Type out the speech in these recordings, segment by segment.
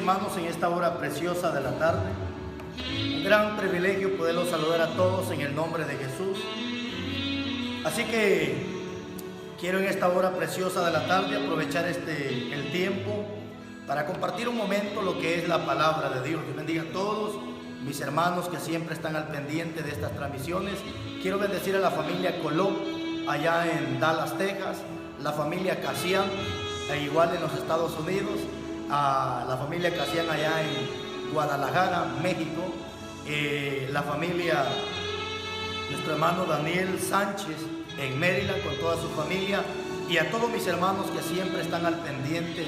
hermanos, en esta hora preciosa de la tarde. Un gran privilegio poderlos saludar a todos en el nombre de Jesús. Así que quiero en esta hora preciosa de la tarde aprovechar el tiempo para compartir un momento lo que es la palabra de Dios. Dios bendiga a todos mis hermanos que siempre están al pendiente de estas transmisiones. Quiero bendecir a la familia Colón allá en Dallas, Texas, la familia Casian, igual en los Estados Unidos, a la familia Casian allá en Guadalajara, México, la familia, nuestro hermano Daniel Sánchez en Maryland con toda su familia, y a todos mis hermanos que siempre están al pendiente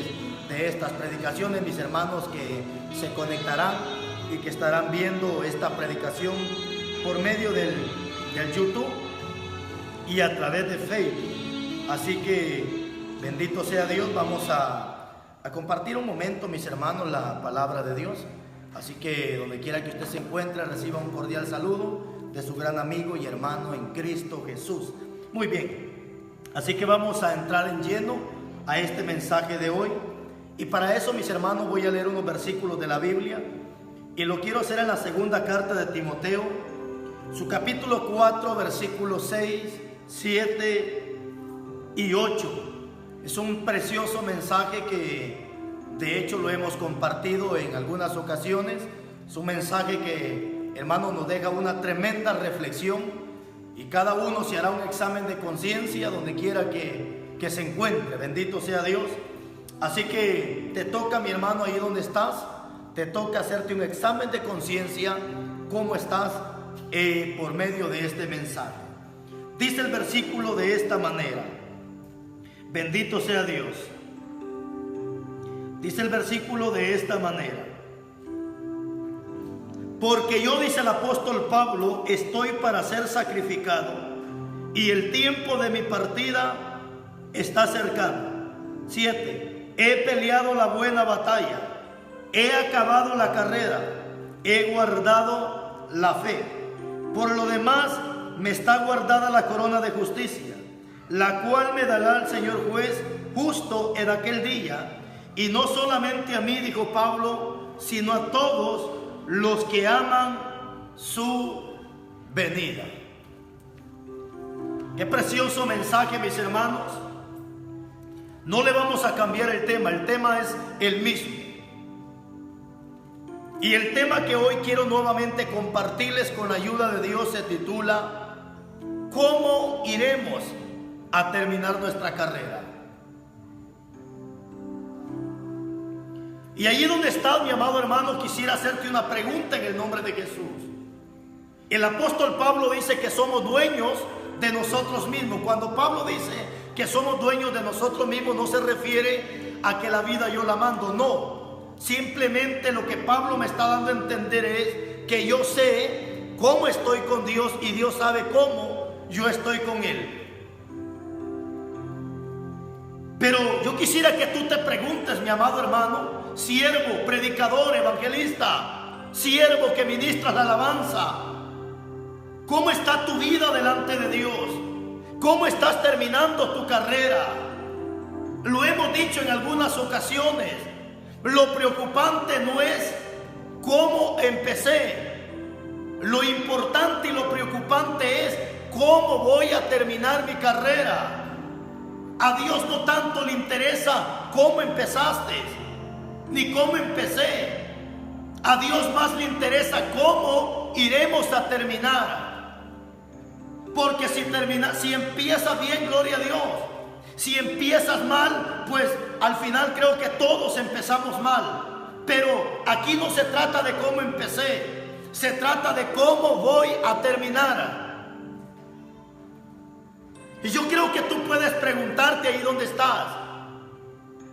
de estas predicaciones, mis hermanos que se conectarán y que estarán viendo esta predicación por medio del YouTube y a través de Facebook. Así que bendito sea Dios. Vamos a compartir un momento, mis hermanos, la palabra de Dios. Así que donde quiera que usted se encuentre, reciba un cordial saludo de su gran amigo y hermano en Cristo Jesús. Muy bien, así que vamos a entrar en lleno a este mensaje de hoy. Y para eso, mis hermanos, voy a leer unos versículos de la Biblia, y lo quiero hacer en la segunda carta de Timoteo, su capítulo 4, versículos 6, 7 y 8. Es un precioso mensaje que de hecho lo hemos compartido en algunas ocasiones. Es un mensaje que, hermanos, nos deja una tremenda reflexión, y cada uno se hará un examen de conciencia donde quiera que se encuentre. Bendito sea Dios. Así que te toca, mi hermano, ahí donde estás, te toca hacerte un examen de conciencia, cómo estás por medio de este mensaje. Dice el versículo de esta manera. Bendito sea Dios. Dice el versículo de esta manera: porque yo, dice el apóstol Pablo, estoy para ser sacrificado, y el tiempo de mi partida está cercano. 7. He peleado la buena batalla, he acabado la carrera, he guardado la fe. Por lo demás, me está guardada la corona de justicia, la cual me dará el Señor juez justo en aquel día, y no solamente a mí, dijo Pablo, sino a todos los que aman su venida. Qué precioso mensaje, mis hermanos. No le vamos a cambiar el tema es el mismo. Y el tema que hoy quiero nuevamente compartirles con la ayuda de Dios se titula: ¿cómo iremos a terminar nuestra carrera? Y allí donde estás, mi amado hermano, quisiera hacerte una pregunta en el nombre de Jesús. El apóstol Pablo dice que somos dueños de nosotros mismos. Cuando Pablo dice que somos dueños de nosotros mismos, no se refiere a que la vida yo la mando, no. Simplemente lo que Pablo me está dando a entender es que yo sé cómo estoy con Dios, y Dios sabe cómo yo estoy con Él. Pero yo quisiera que tú te preguntes, mi amado hermano, siervo, predicador, evangelista, siervo que ministras la alabanza, ¿cómo está tu vida delante de Dios? ¿Cómo estás terminando tu carrera? Lo hemos dicho en algunas ocasiones. Lo preocupante no es cómo empecé. Lo importante y lo preocupante es cómo voy a terminar mi carrera. A Dios no tanto le interesa cómo empezaste, ni cómo empecé. A Dios más le interesa cómo iremos a terminar. Porque si empiezas bien, gloria a Dios. Si empiezas mal, pues al final creo que todos empezamos mal. Pero aquí no se trata de cómo empecé, se trata de cómo voy a terminar. Y yo creo que tú puedes preguntarte ahí donde estás: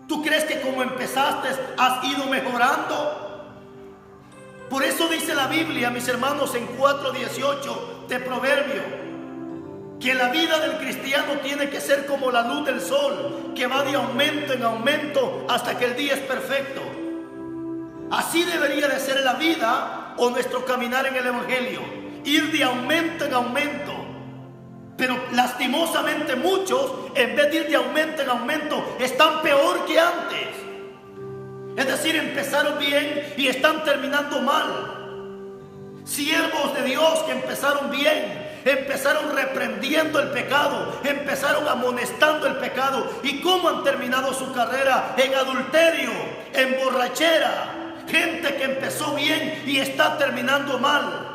¿tú crees que como empezaste has ido mejorando? Por eso dice la Biblia, mis hermanos, en 4:18 de Proverbio, que la vida del cristiano tiene que ser como la luz del sol, que va de aumento en aumento hasta que el día es perfecto. Así debería de ser la vida o nuestro caminar en el Evangelio, ir de aumento en aumento. Pero lastimosamente muchos, en vez de ir de aumento en aumento, están peor que antes. Es decir, empezaron bien y están terminando mal. Siervos de Dios que empezaron bien, empezaron reprendiendo el pecado, empezaron amonestando el pecado. ¿Y cómo han terminado su carrera? En adulterio, en borrachera. Gente que empezó bien y está terminando mal.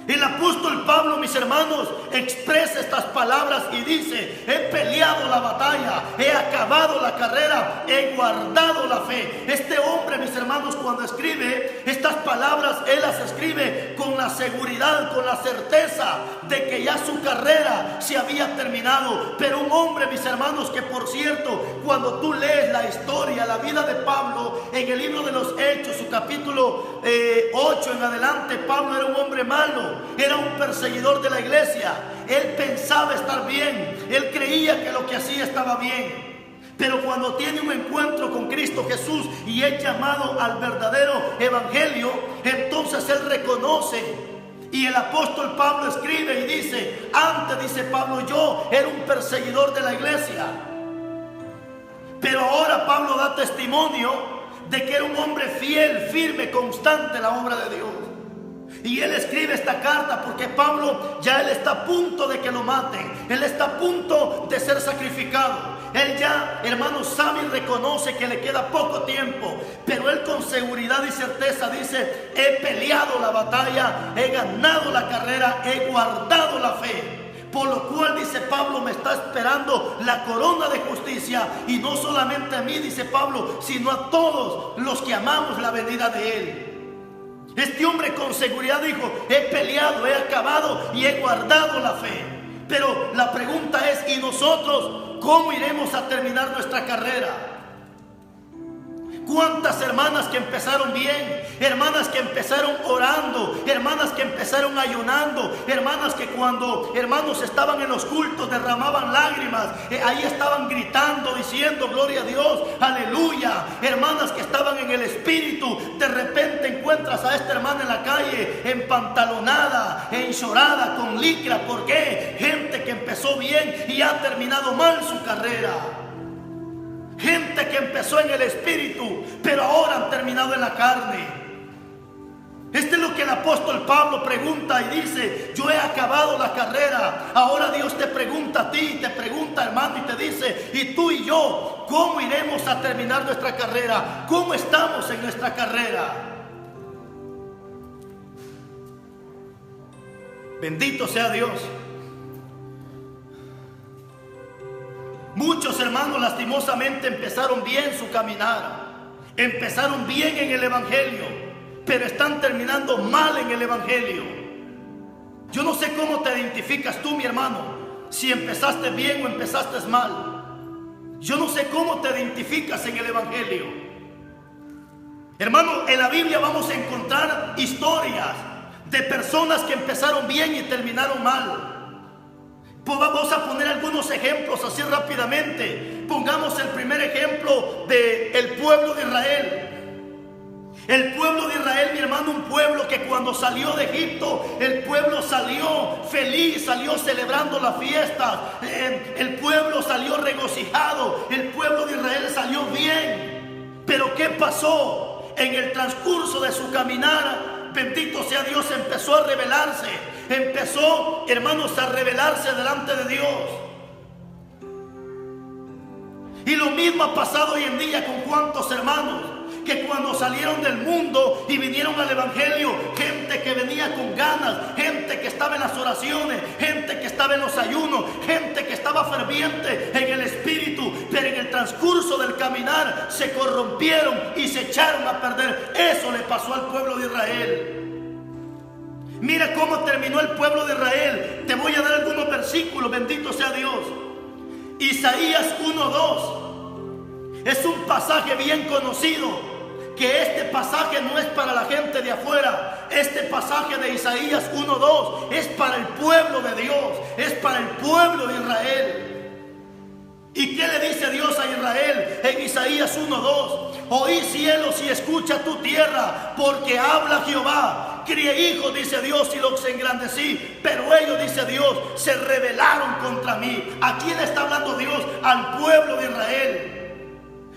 El apóstol Pablo, mis hermanos, expresa estas palabras y dice: he peleado la batalla, he acabado la carrera, he guardado la fe. Este hombre, mis hermanos, cuando escribe estas palabras, él las escribe con la seguridad, con la certeza de que ya su carrera se había terminado. Pero un hombre, mis hermanos, que por cierto, cuando tú lees la historia, la vida de Pablo, en el libro de los Hechos, su capítulo 8 en adelante, Pablo era un hombre malo. Era un perseguidor de la iglesia. Él pensaba estar bien. Él creía que lo que hacía estaba bien. Pero cuando tiene un encuentro con Cristo Jesús y es llamado al verdadero evangelio, entonces él reconoce. Y el apóstol Pablo escribe y dice: antes, dice Pablo, yo era un perseguidor de la iglesia. Pero ahora Pablo da testimonio de que era un hombre fiel, firme, constante en la obra de Dios. Y él escribe esta carta porque Pablo ya él está a punto de que lo maten. Él está a punto de ser sacrificado. Él ya, hermanos, sabe y reconoce que le queda poco tiempo. Pero él con seguridad y certeza dice: he peleado la batalla, he ganado la carrera, he guardado la fe. Por lo cual, dice Pablo, me está esperando la corona de justicia. Y no solamente a mí, dice Pablo, sino a todos los que amamos la venida de él. Este hombre con seguridad dijo: he peleado, he acabado y he guardado la fe. Pero la pregunta es: ¿y nosotros cómo iremos a terminar nuestra carrera? ¿Cuántas hermanas que empezaron bien? Hermanas que empezaron orando, hermanas que empezaron ayunando, hermanas que cuando hermanos estaban en los cultos derramaban lágrimas, ahí estaban gritando, diciendo gloria a Dios, aleluya. Hermanas que estaban en el espíritu, de repente encuentras a esta hermana en la calle empantalonada, enchorada, con licra. ¿Por qué? Gente que empezó bien y ha terminado mal su carrera. Gente que empezó en el espíritu, pero ahora han terminado en la carne. Esto es lo que el apóstol Pablo pregunta y dice: yo he acabado la carrera. Ahora Dios te pregunta a ti, te pregunta, hermano, y te dice: ¿y tú y yo cómo iremos a terminar nuestra carrera? ¿Cómo estamos en nuestra carrera? Bendito sea Dios. Muchos hermanos lastimosamente empezaron bien su caminar, empezaron bien en el evangelio, pero están terminando mal en el evangelio. Yo no sé cómo te identificas tú, mi hermano, si empezaste bien o empezaste mal. Yo no sé cómo te identificas en el evangelio. Hermano, en la Biblia vamos a encontrar historias de personas que empezaron bien y terminaron mal. Pues vamos a poner algunos ejemplos así rápidamente. Pongamos el primer ejemplo del pueblo de Israel. El pueblo de Israel, mi hermano, un pueblo que cuando salió de Egipto, el pueblo salió feliz, salió celebrando las fiestas. El pueblo salió regocijado, el pueblo de Israel salió bien. Pero ¿qué pasó? En el transcurso de su caminar, bendito sea Dios, empezó a rebelarse. Empezó, hermanos, a rebelarse delante de Dios. Y lo mismo ha pasado hoy en día con cuantos hermanos que cuando salieron del mundo y vinieron al evangelio, gente que venía con ganas, gente que estaba en las oraciones, gente que estaba en los ayunos, gente que estaba ferviente en el espíritu, pero en el transcurso del caminar se corrompieron y se echaron a perder. Eso le pasó al pueblo de Israel. Mira cómo terminó el pueblo de Israel. Te voy a dar algunos versículos, bendito sea Dios. Isaías 1:2 es un pasaje bien conocido, que este pasaje no es para la gente de afuera. Este pasaje de Isaías 1:2 es para el pueblo de Dios, es para el pueblo de Israel. ¿Y qué le dice Dios a Israel en Isaías 1:2? Oí cielos y escucha tu tierra, porque habla Jehová. Crié hijos, dice Dios, y los engrandecí, pero ellos, dice Dios, se rebelaron contra mí. ¿A quién está hablando Dios? Al pueblo de Israel.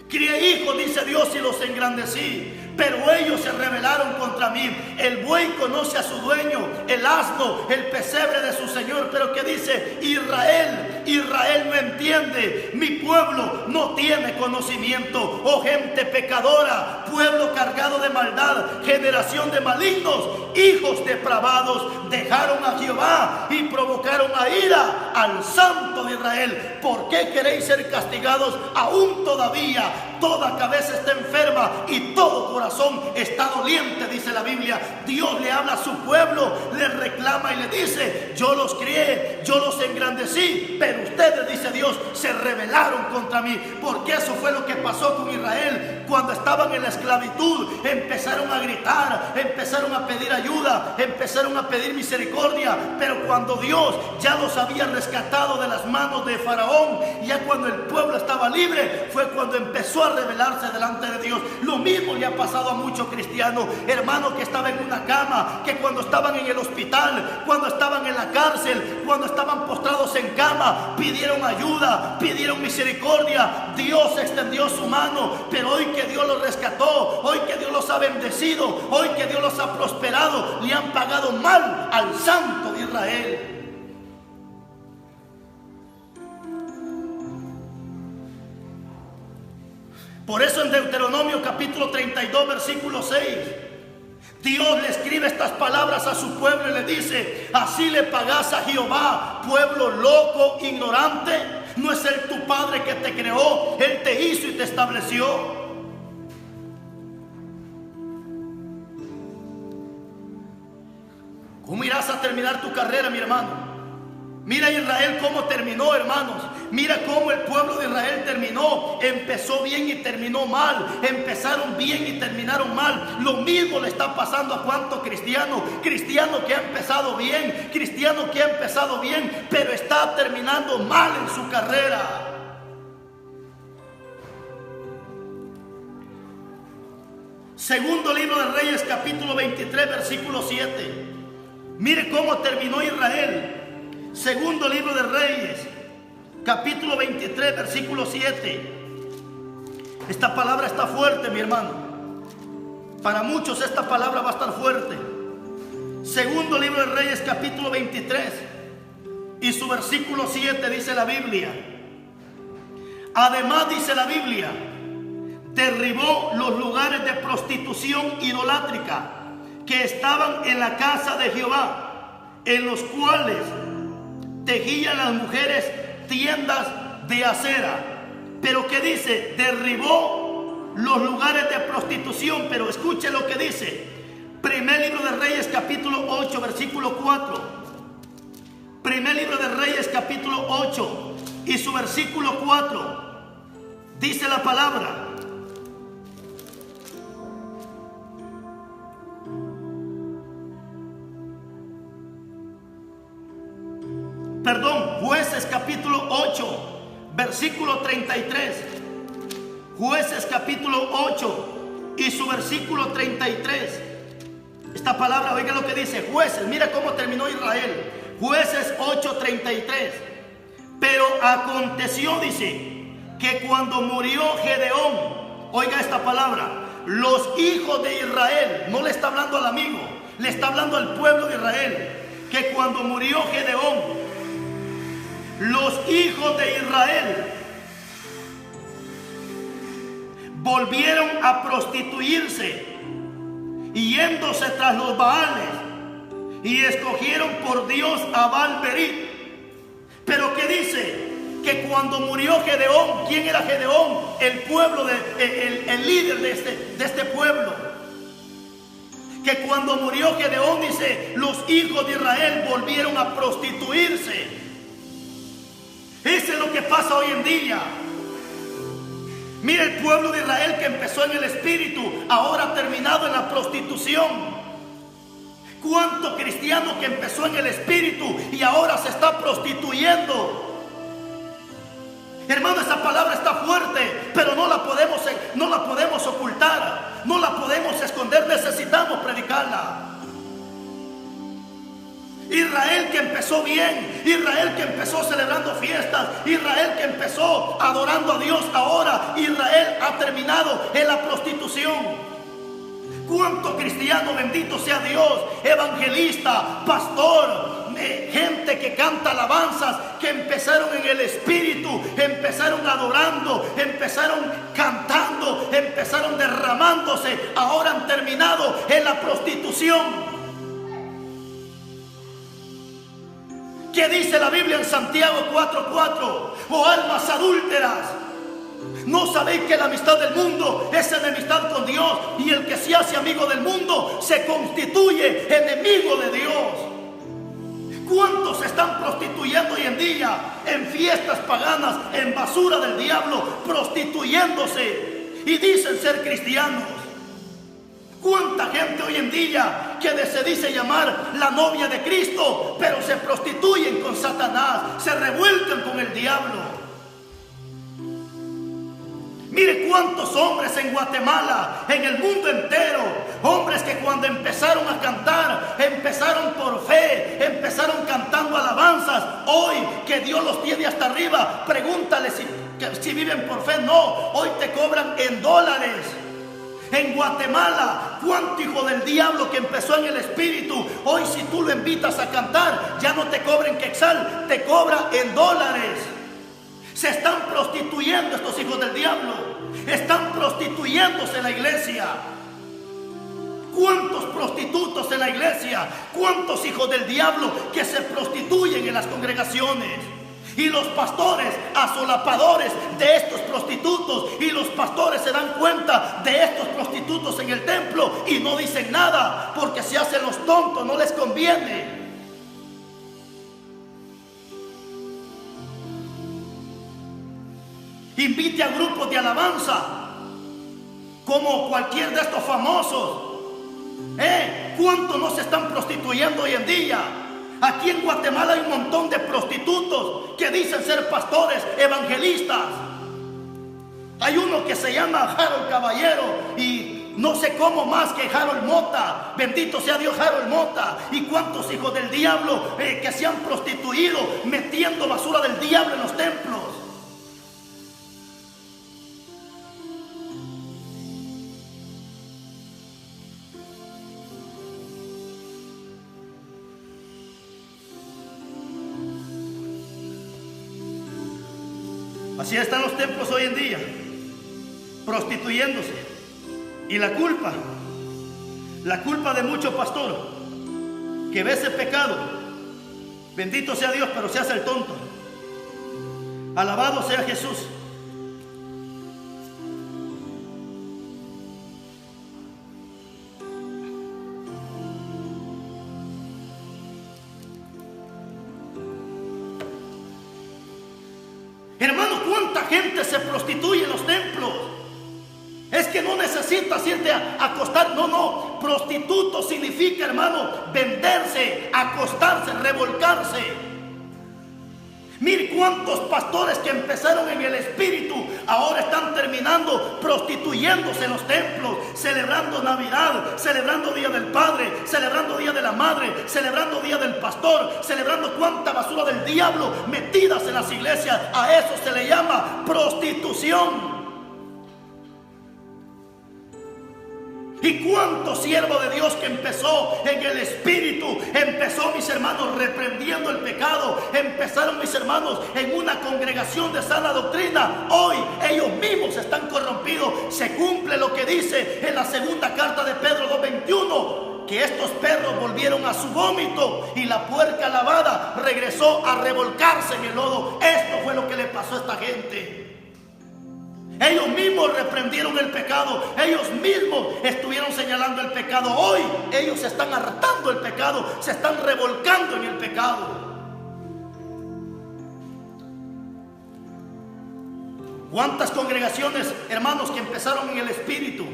Crié hijos, dice Dios, y los engrandecí, pero ellos se rebelaron contra mí. El buey conoce a su dueño, el asno, el pesebre de su señor. Pero que dice, Israel no entiende, mi pueblo no tiene conocimiento. Oh gente pecadora, pueblo cargado de maldad, generación de malignos, hijos depravados, dejaron a Jehová y provocaron a ira al Santo de Israel. ¿Por qué queréis ser castigados aún todavía? Toda cabeza está enferma y todo corazón está doliente, dice la Biblia. Dios le habla a su pueblo, le reclama y le dice, yo los crié, yo los engrandecí, pero ustedes, dice Dios, se rebelaron contra mí. Porque eso fue lo que pasó con Israel cuando estaban en la esclavitud. Empezaron a gritar, empezaron a pedir ayuda, empezaron a pedir misericordia, pero cuando Dios ya los había rescatado de las manos de Faraón, ya cuando el pueblo estaba libre, fue cuando empezó a rebelarse delante de Dios. Lo mismo le ha pasado a muchos cristianos, hermanos, que estaban en una cama, que cuando estaban en el hospital, cuando estaban en la cárcel, cuando estaban postrados en cama, pidieron ayuda, pidieron misericordia. Dios extendió su mano, pero hoy que Dios los rescató, hoy que Dios los ha bendecido, hoy que Dios los ha prosperado, le han pagado mal al Santo de Israel. Por eso en Deuteronomio capítulo 32 versículo 6, Dios le escribe estas palabras a su pueblo y le dice, así le pagás a Jehová, pueblo loco, ignorante. ¿No es Él tu Padre que te creó? Él te hizo y te estableció. ¿Cómo irás a terminar tu carrera, mi hermano? Mira Israel cómo terminó, hermanos. Mira cómo el pueblo de Israel terminó. Empezó bien y terminó mal. Empezaron bien y terminaron mal. Lo mismo le está pasando a cuánto cristiano. Cristiano que ha empezado bien. Cristiano que ha empezado bien, pero está terminando mal en su carrera. Segundo libro de Reyes capítulo 23 versículo 7. Mire cómo terminó Israel. Segundo libro de Reyes, capítulo 23, versículo 7. Esta palabra está fuerte, mi hermano. Para muchos esta palabra va a estar fuerte. Segundo libro de Reyes, capítulo 23 y su versículo 7 dice la Biblia. Además, dice la Biblia, derribó los lugares de prostitución idolátrica que estaban en la casa de Jehová, en los cuales tejían las mujeres tiendas de acera. Pero ¿qué dice? Derribó los lugares de prostitución. Pero escuche lo que dice. Primer libro de Reyes capítulo 8 versículo 4. Primer libro de Reyes capítulo 8 y su versículo 4. Dice la palabra. Jueces capítulo 8 versículo 33. Jueces capítulo 8 y su versículo 33. Esta palabra, oiga lo que dice Jueces. Mira cómo terminó Israel. Jueces 8:33. Pero aconteció, dice, que cuando murió Gedeón, oiga esta palabra, los hijos de Israel, no le está hablando al amigo, le está hablando al pueblo de Israel, que cuando murió Gedeón, los hijos de Israel volvieron a prostituirse, yéndose tras los Baales, y escogieron por Dios a Baal-Berit. Pero ¿qué dice? Que cuando murió Gedeón, ¿quién era Gedeón? El pueblo, el líder de este pueblo. Que cuando murió Gedeón, dice, los hijos de Israel volvieron a prostituirse. Eso es lo que pasa hoy en día. Mira el pueblo de Israel que empezó en el espíritu, ahora ha terminado en la prostitución. ¿Cuánto cristiano que empezó en el espíritu y ahora se está prostituyendo? Hermano, esa palabra está fuerte, pero no la podemos ocultar, no la podemos esconder, necesitamos predicarla. Israel que empezó bien, Israel que empezó celebrando fiestas, Israel que empezó adorando a Dios, ahora Israel ha terminado en la prostitución. ¿Cuánto cristiano, bendito sea Dios, evangelista, pastor, gente que canta alabanzas, que empezaron en el Espíritu, empezaron adorando, empezaron cantando, empezaron derramándose, ahora han terminado en la prostitución? ¿Qué dice la Biblia en Santiago 4:4? Oh almas adúlteras, ¿no sabéis que la amistad del mundo es enemistad con Dios? Y el que se hace amigo del mundo se constituye enemigo de Dios. ¿Cuántos se están prostituyendo hoy en día en fiestas paganas, en basura del diablo, prostituyéndose y dicen ser cristianos? ¿Cuánta gente hoy en día que se dice llamar la novia de Cristo, pero se prostituyen con Satanás, se revuelcan con el diablo? Mire cuántos hombres en Guatemala, en el mundo entero, hombres que cuando empezaron a cantar, empezaron por fe, empezaron cantando alabanzas. Hoy que Dios los tiene hasta arriba, pregúntale si viven por fe. No, hoy te cobran en dólares. En Guatemala, cuánto hijo del diablo que empezó en el Espíritu, hoy si tú lo invitas a cantar, ya no te cobra en quetzal, te cobra en dólares. Se están prostituyendo estos hijos del diablo, están prostituyéndose en la iglesia. ¿Cuántos prostitutos en la iglesia? ¿Cuántos hijos del diablo que se prostituyen en las congregaciones? Y los pastores asolapadores de estos prostitutos, y los pastores se dan cuenta de estos prostitutos en el templo y no dicen nada porque se hacen los tontos, no les conviene. Invite a grupos de alabanza como cualquier de estos famosos. ¿Cuántos no se están prostituyendo hoy en día? Aquí en Guatemala hay un montón de prostitutos que dicen ser pastores, evangelistas. Hay uno que se llama Harold Caballero y no sé cómo más que Harold Mota. Bendito sea Dios, Harold Mota. Y cuántos hijos del diablo que se han prostituido metiendo basura del diablo en los templos. Así están los templos hoy en día, prostituyéndose. Y la culpa de mucho pastor que ve ese pecado, bendito sea Dios, pero se hace el tonto. Alabado sea Jesús. Hermano, ¿cuánta gente se prostituye en los templos? Es que no necesitas irte a acostar. No, prostituto significa, hermano, venderse, acostarse, revolcarse. Mire cuántos pastores que empezaron en el Espíritu ahora están terminando prostituyéndose en los templos, celebrando Navidad, celebrando Día del Padre, celebrando Día de la Madre, celebrando Día del Pastor, celebrando cuánta basura del diablo metidas en las iglesias. A eso se le llama prostitución. Y cuánto siervo de Dios que empezó en el Espíritu, empezó, mis hermanos, reprendiendo el pecado, empezaron, mis hermanos, en una congregación de sana doctrina. Hoy ellos mismos están corrompidos. Se cumple lo que dice en la segunda carta de Pedro 2:21, que estos perros volvieron a su vómito y la puerca lavada regresó a revolcarse en el lodo. Esto fue lo que le pasó a esta gente. Ellos mismos reprendieron el pecado, ellos mismos estuvieron señalando el pecado. Hoy ellos se están hartando el pecado, se están revolcando en el pecado. ¿Cuántas congregaciones, hermanos, que empezaron en el Espíritu?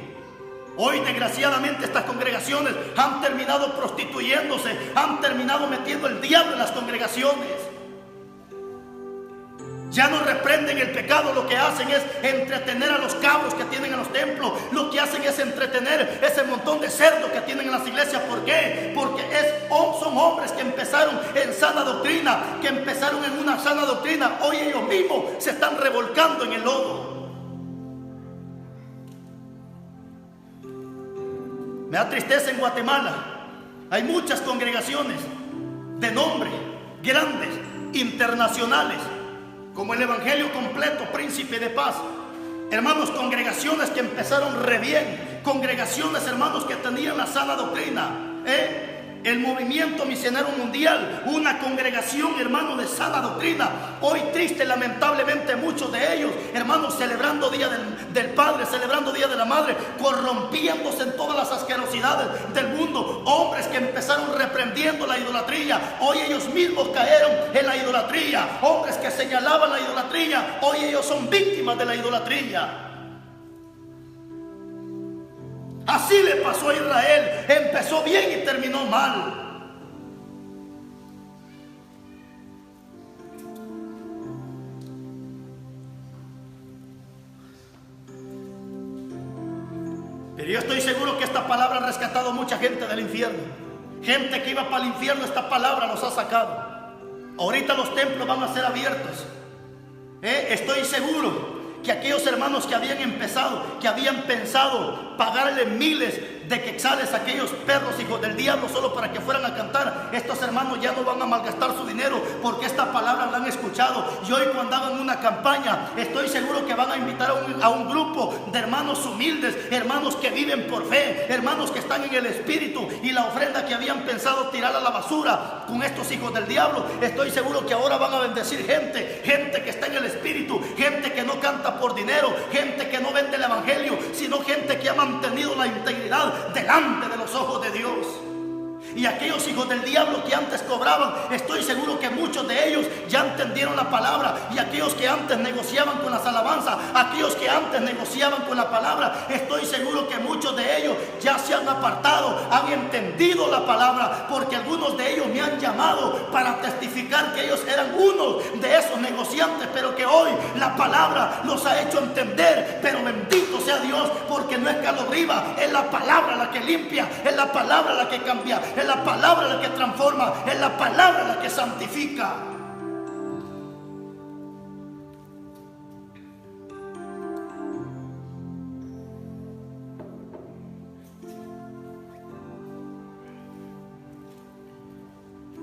Hoy desgraciadamente estas congregaciones han terminado prostituyéndose, han terminado metiendo el diablo en las congregaciones. Ya no reprenden el pecado, lo que hacen es entretener a los cabros que tienen en los templos. Lo que hacen es entretener ese montón de cerdos que tienen en las iglesias. ¿Por qué? Porque es son hombres que empezaron en sana doctrina, que empezaron en una sana doctrina. Hoy ellos mismos se están revolcando en el lodo. Me da tristeza en Guatemala. Hay muchas congregaciones de nombre, grandes, internacionales, como el Evangelio Completo, Príncipe de Paz. Hermanos, congregaciones que empezaron re bien, congregaciones, hermanos, que tenían la sana doctrina, el movimiento misionero mundial, una congregación, hermano, de sana doctrina. Hoy triste, lamentablemente, muchos de ellos, hermanos, celebrando Día del Padre, celebrando Día de la Madre, corrompiéndose en todas las asquerosidades del mundo. Hombres que empezaron reprendiendo la idolatría, hoy ellos mismos cayeron en la idolatría. Hombres que señalaban la idolatría, hoy ellos son víctimas de la idolatría. Así le pasó a Israel. Empezó bien y terminó mal. Pero yo estoy seguro que esta palabra ha rescatado a mucha gente del infierno. Gente que iba para el infierno, esta palabra los ha sacado. Ahorita los templos van a ser abiertos. Estoy seguro que aquellos hermanos que habían empezado, que habían pensado pagarle miles de quetzales a aquellos perros hijos del diablo solo para que fueran a cantar, estos hermanos ya no van a malgastar su dinero porque esta palabra la han escuchado. Y hoy cuando hagan una campaña, estoy seguro que van a invitar a un grupo de hermanos humildes, hermanos que viven por fe, hermanos que están en el espíritu, y la ofrenda que habían pensado tirar a la basura con estos hijos del diablo, estoy seguro que ahora van a bendecir gente que está en el espíritu, gente que no canta por dinero, gente que no vende el evangelio, sino gente que ha mantenido la integridad delante de los ojos de Dios. Y aquellos hijos del diablo que antes cobraban, estoy seguro que muchos de ellos ya entendieron la palabra. Y aquellos que antes negociaban con las alabanzas, aquellos que antes negociaban con la palabra, estoy seguro que muchos de ellos ya se han apartado, han entendido la palabra, porque algunos de ellos me han llamado para testificar que ellos eran unos de esos negociantes, pero que hoy la palabra los ha hecho entender. Pero bendito sea Dios, porque no es Carlos Rivas, es la palabra la que limpia, es la palabra la que cambia, es la palabra la que transforma, es la palabra la que santifica.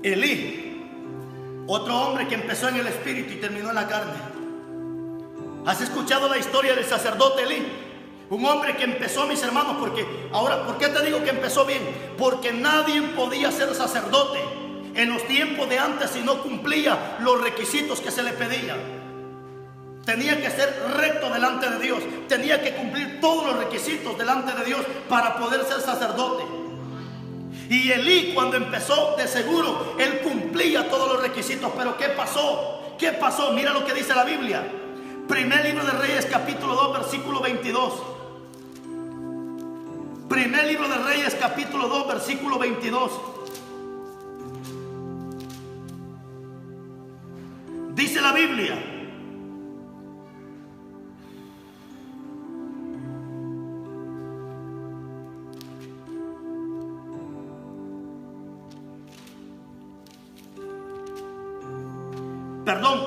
Elí, otro hombre que empezó en el espíritu y terminó en la carne. ¿Has escuchado la historia del sacerdote Elí? Un hombre que empezó, mis hermanos, porque ahora, ¿por qué te digo que empezó bien? Porque nadie podía ser sacerdote en los tiempos de antes si no cumplía los requisitos que se le pedían. Tenía que ser recto delante de Dios, tenía que cumplir todos los requisitos delante de Dios para poder ser sacerdote. Y Elí, cuando empezó, de seguro, él cumplía todos los requisitos. Pero ¿qué pasó? ¿Qué pasó? Mira lo que dice la Biblia. Primer libro de Reyes, capítulo 2, versículo 22. Primer libro de Reyes, capítulo 2, versículo 22. Dice la Biblia: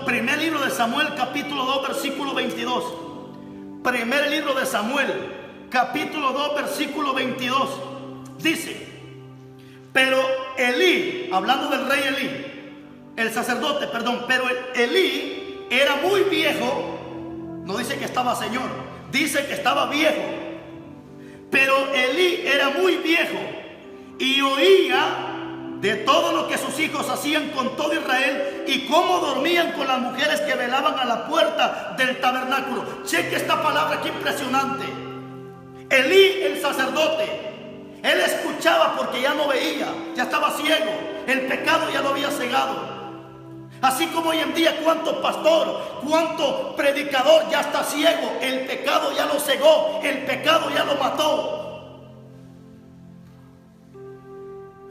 primer libro de Samuel, capítulo 2, versículo 22. Primer libro de Samuel, capítulo 2, versículo 22. Dice: pero Elí, hablando del rey Elí, el sacerdote, pero Elí era muy viejo. No dice que estaba señor, dice que estaba viejo. Pero Elí era muy viejo y oía de todo lo que sus hijos hacían con todo Israel y cómo dormían con las mujeres que velaban a la puerta del tabernáculo. Cheque esta palabra, que impresionante. Elí, el sacerdote, él escuchaba porque ya no veía, ya estaba ciego, el pecado ya lo había cegado. Así como hoy en día, cuánto pastor, cuánto predicador ya está ciego, el pecado ya lo cegó, el pecado ya lo mató.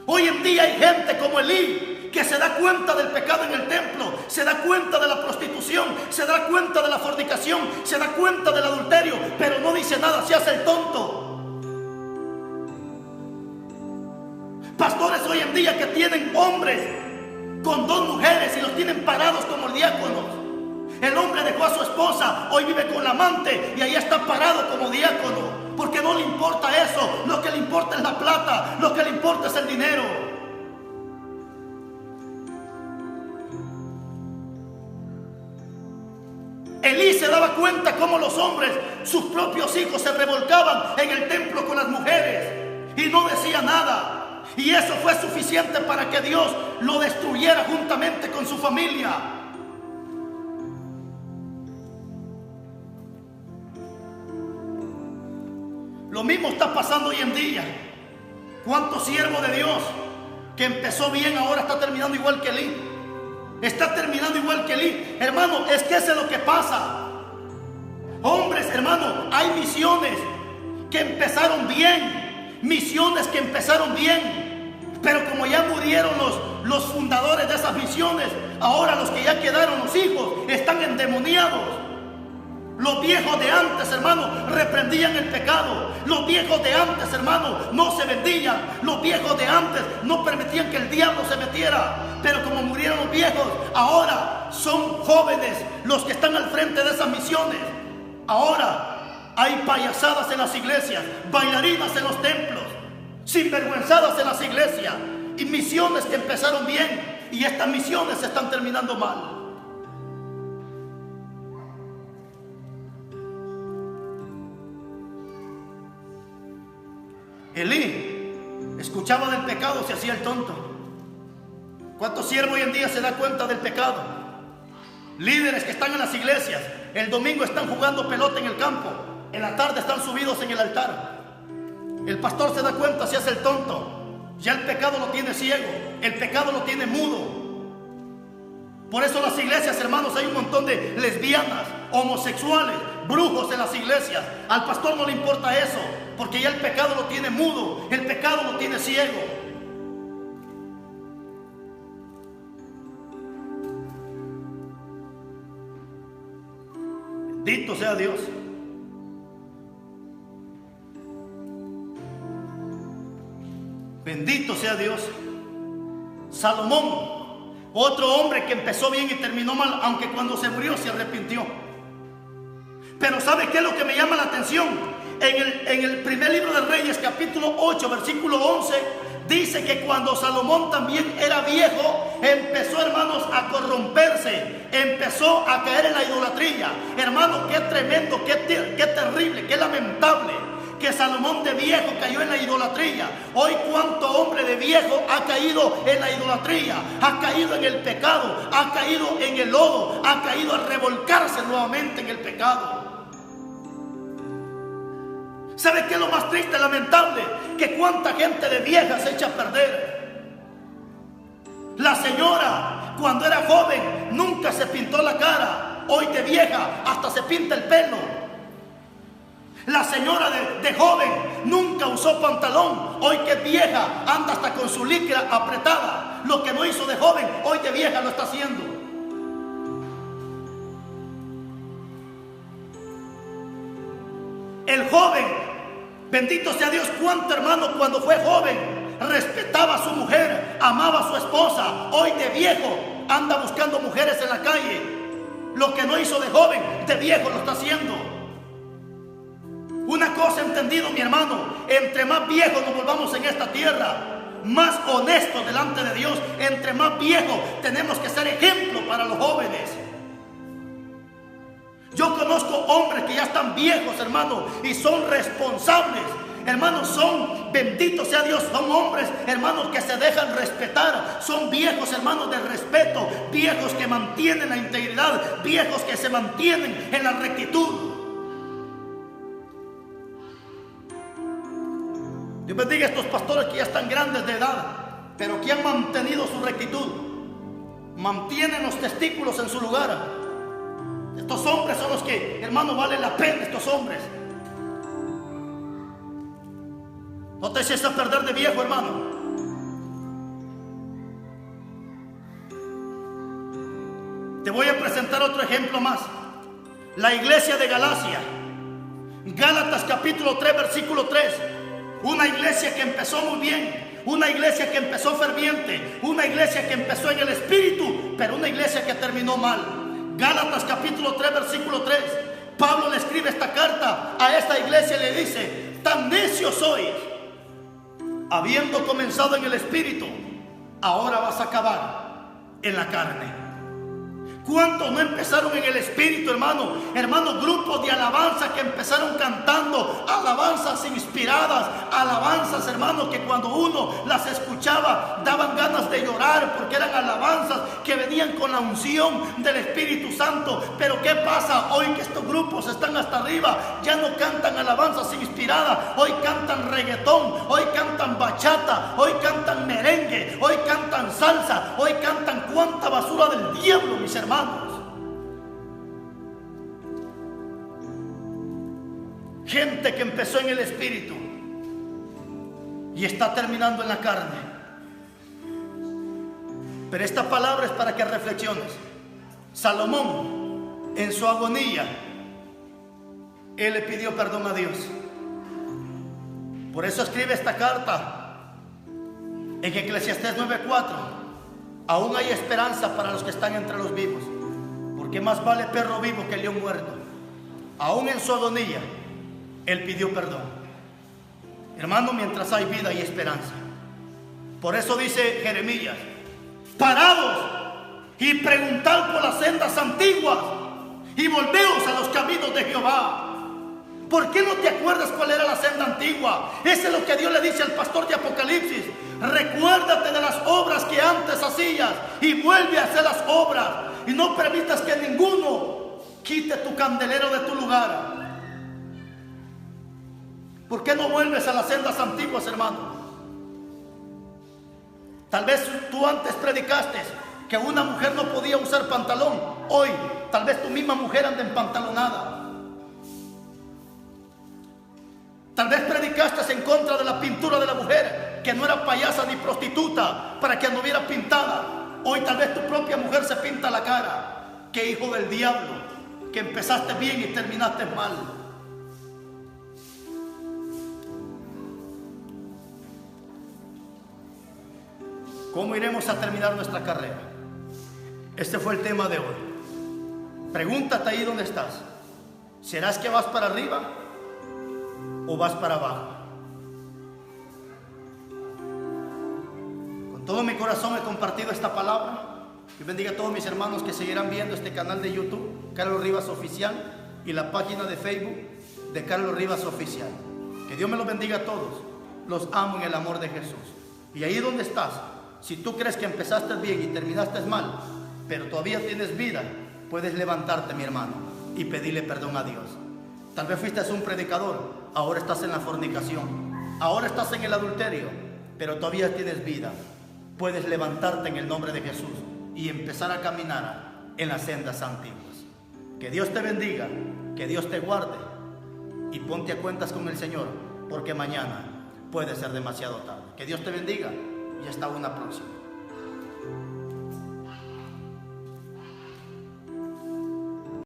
Hoy en día hay gente como Elí que se da cuenta del pecado en el templo, se da cuenta de la prostitución, se da cuenta de la fornicación, se da cuenta del adulterio, pero no dice nada, se hace el tonto. Pastores hoy en día que tienen hombres con 2 mujeres y los tienen parados como diáconos. El hombre dejó a su esposa, hoy vive con la amante y ahí está parado como diácono. Porque no le importa eso, lo que le importa es la plata, lo que le importa es el dinero. Elí se daba cuenta cómo los hombres, sus propios hijos, se revolcaban en el templo con las mujeres y no decía nada. Y eso fue suficiente para que Dios lo destruyera juntamente con su familia. Lo mismo está pasando hoy en día. ¿Cuántos siervos de Dios que empezó bien ahora está terminando igual que Elí? Está terminando igual que Elí. Hermano, es que eso es lo que pasa. Hombres, hermano, hay misiones que empezaron bien. Misiones que empezaron bien. Pero como ya murieron los fundadores de esas misiones, ahora los que ya quedaron, los hijos, están endemoniados. Los viejos de antes, hermano, reprendían el pecado. Los viejos de antes, hermano, no se vendían. Los viejos de antes no permitían que el diablo se metiera. Pero como murieron los viejos, ahora son jóvenes los que están al frente de esas misiones. Ahora hay payasadas en las iglesias, bailarinas en los templos, sinvergüenzadas en las iglesias, y misiones que empezaron bien y estas misiones se están terminando mal. Elí escuchaba del pecado, se hacía el tonto. ¿Cuántos siervos hoy en día se dan cuenta del pecado? Líderes que están en las iglesias, el domingo están jugando pelota en el campo, en la tarde están subidos en el altar. El pastor se da cuenta, se hace el tonto. Ya el pecado lo tiene ciego, el pecado lo tiene mudo. Por eso en las iglesias, hermanos, hay un montón de lesbianas, homosexuales, brujos en las iglesias. Al pastor no le importa eso, porque ya el pecado lo tiene mudo, el pecado lo tiene ciego. Bendito sea Dios. Bendito sea Dios. Salomón, otro hombre que empezó bien y terminó mal, aunque cuando se murió se arrepintió. Pero ¿sabe qué es lo que me llama la atención? En el primer libro de Reyes, capítulo 8, versículo 11, dice que cuando Salomón también era viejo, empezó, hermanos, a corromperse, empezó a caer en la idolatría. Hermano, qué tremendo, qué terrible, qué lamentable que Salomón de viejo cayó en la idolatría. Hoy cuánto hombre de viejo ha caído en la idolatría, ha caído en el pecado, ha caído en el lodo, ha caído a revolcarse nuevamente en el pecado. ¿Sabe qué es lo más triste, lamentable? Que cuánta gente de vieja se echa a perder. La señora, cuando era joven, nunca se pintó la cara. Hoy de vieja hasta se pinta el pelo. La señora de joven nunca usó pantalón. Hoy que es vieja anda hasta con su licra apretada. Lo que no hizo de joven, hoy de vieja lo está haciendo. El joven, bendito sea Dios, cuánto hermano cuando fue joven respetaba a su mujer, amaba a su esposa. Hoy de viejo anda buscando mujeres en la calle. Lo que no hizo de joven, de viejo lo está haciendo. Una cosa he entendido, mi hermano, entre más viejos nos volvamos en esta tierra, más honestos delante de Dios, entre más viejos tenemos que ser ejemplo para los jóvenes. Yo conozco hombres que ya están viejos, hermano, y son responsables. Hermanos, son, bendito sea Dios, son hombres, hermanos, que se dejan respetar. Son viejos, hermanos, de respeto. Viejos que mantienen la integridad. Viejos que se mantienen en la rectitud. Dios bendiga a estos pastores que ya están grandes de edad, pero que han mantenido su rectitud. Mantienen los testículos en su lugar. Estos hombres son los que, hermano, vale la pena, estos hombres. No te eches a perder de viejo, hermano. Te voy a presentar otro ejemplo más. La iglesia de Galacia. Gálatas capítulo 3, versículo 3. Una iglesia que empezó muy bien. una iglesia que empezó ferviente, una iglesia que empezó en el Espíritu, pero una iglesia que terminó mal. Gálatas capítulo 3 versículo 3, Pablo le escribe esta carta a esta iglesia y le dice: tan necios sois, habiendo comenzado en el Espíritu, ahora vas a acabar en la carne. ¿Cuántos no empezaron en el Espíritu, hermano? Hermanos, grupos de alabanza que empezaron cantando alabanzas inspiradas, alabanzas, hermanos, que cuando uno las escuchaba daban ganas de llorar, porque eran alabanzas que venían con la unción del Espíritu Santo. Pero ¿qué pasa hoy que estos grupos están hasta arriba? Ya no cantan alabanzas inspiradas, hoy cantan reggaetón, hoy cantan bachata, hoy cantan merengue, hoy cantan salsa, hoy cantan cuánta basura del diablo, mis hermanos. Gente que empezó en el Espíritu y está terminando en la carne. Pero esta palabra es para que reflexiones. Salomón, en su agonía, él le pidió perdón a Dios. Por eso escribe esta carta en Eclesiastés 9:4. Aún hay esperanza para los que están entre los vivos, porque más vale perro vivo que león muerto. Aún en su agonía, él pidió perdón. Hermano, mientras hay vida hay esperanza. Por eso dice Jeremías: parados y preguntad por las sendas antiguas y volveos a los caminos de Jehová. ¿Por qué no te acuerdas cuál era la senda antigua? Eso es lo que Dios le dice al pastor de Apocalipsis: recuérdate de las obras que antes hacías y vuelve a hacer las obras, y no permitas que ninguno quite tu candelero de tu lugar. ¿Por qué no vuelves a las sendas antiguas, hermano? Tal vez tú antes predicaste que una mujer no podía usar pantalón. Hoy tal vez tu misma mujer anda empantalonada. Tal vez predicaste en contra de la pintura de la mujer, que no era payasa ni prostituta para que anduviera pintada. Hoy tal vez tu propia mujer se pinta la cara. ¡Qué hijo del diablo! Que empezaste bien y terminaste mal. ¿Cómo iremos a terminar nuestra carrera? Este fue el tema de hoy. Pregúntate ahí donde estás. ¿Serás que vas para arriba o vas para abajo? Con todo mi corazón he compartido esta palabra. Dios bendiga a todos mis hermanos que seguirán viendo este canal de YouTube, Carlos Rivas Oficial, y la página de Facebook de Carlos Rivas Oficial. Que Dios me los bendiga a todos. Los amo en el amor de Jesús. Y ahí donde estás, si tú crees que empezaste bien y terminaste mal, pero todavía tienes vida, puedes levantarte, mi hermano, y pedirle perdón a Dios. Tal vez fuiste un predicador, ahora estás en la fornicación, ahora estás en el adulterio, pero todavía tienes vida. Puedes levantarte en el nombre de Jesús y empezar a caminar en las sendas antiguas. Que Dios te bendiga, que Dios te guarde, y ponte a cuentas con el Señor, porque mañana puede ser demasiado tarde. Que Dios te bendiga y hasta una próxima.